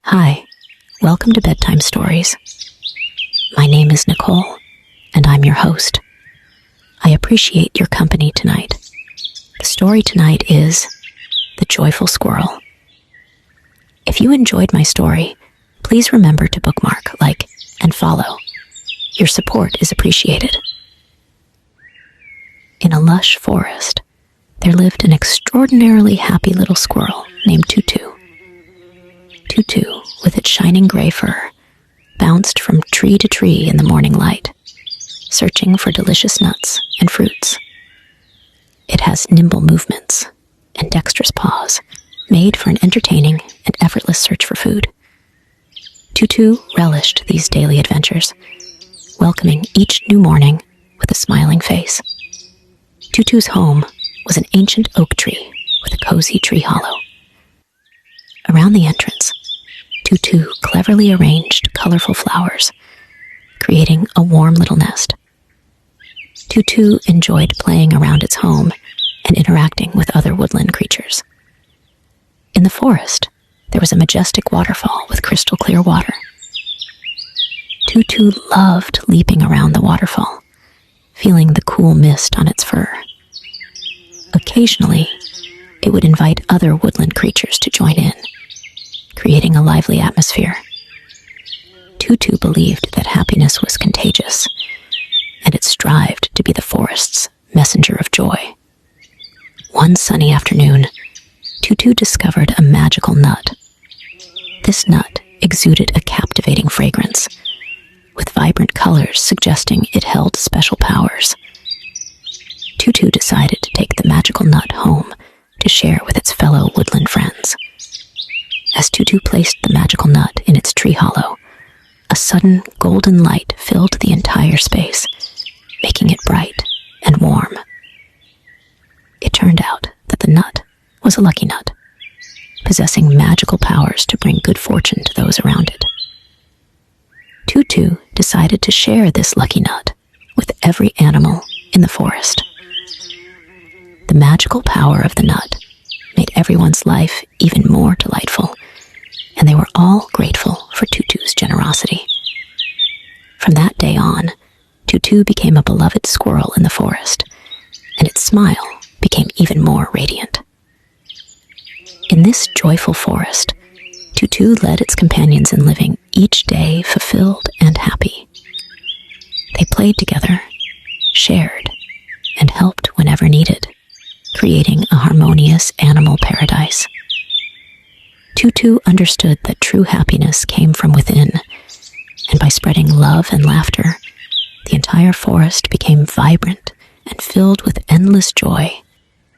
Hi, welcome to Bedtime Stories. My name is Nicole, and I'm your host. I appreciate your company tonight. The story tonight is The Joyful Squirrel. If you enjoyed my story, please remember to bookmark, like, and follow. Your support is appreciated. In a lush forest, there lived an extraordinarily happy little squirrel named Tutu. Tutu, with its shining gray fur, bounced from tree to tree in the morning light, searching for delicious nuts and fruits. It has nimble movements and dexterous paws, made for an entertaining and effortless search for food. Tutu relished these daily adventures, welcoming each new morning with a smiling face. Tutu's home was an ancient oak tree with a cozy tree hollow. Around the entrance, Tutu cleverly arranged colorful flowers, creating a warm little nest. Tutu enjoyed playing around its home and interacting with other woodland creatures. In the forest, there was a majestic waterfall with crystal clear water. Tutu loved leaping around the waterfall, feeling the cool mist on its fur. Occasionally, it would invite other woodland creatures to join in, creating a lively atmosphere. Tutu believed that happiness was contagious, and it strived to be the forest's messenger of joy. One sunny afternoon, Tutu discovered a magical nut. This nut exuded a captivating fragrance, with vibrant colors suggesting it held special powers. Tutu decided to take the magical nut home to share with its fellow woodland friends. As Tutu placed the magical nut in its tree hollow, a sudden golden light filled the entire space, making it bright and warm. It turned out that the nut was a lucky nut, possessing magical powers to bring good fortune to those around it. Tutu decided to share this lucky nut with every animal in the forest. The magical power of the nut made everyone's life even more delightful, and they were all grateful for Tutu's generosity. From that day on, Tutu became a beloved squirrel in the forest, and its smile became even more radiant. In this joyful forest, Tutu led its companions in living each day fulfilled and happy. They played together, shared, and helped whenever needed, creating a harmonious animal paradise. Tutu understood that true happiness came from within, and by spreading love and laughter, the entire forest became vibrant and filled with endless joy.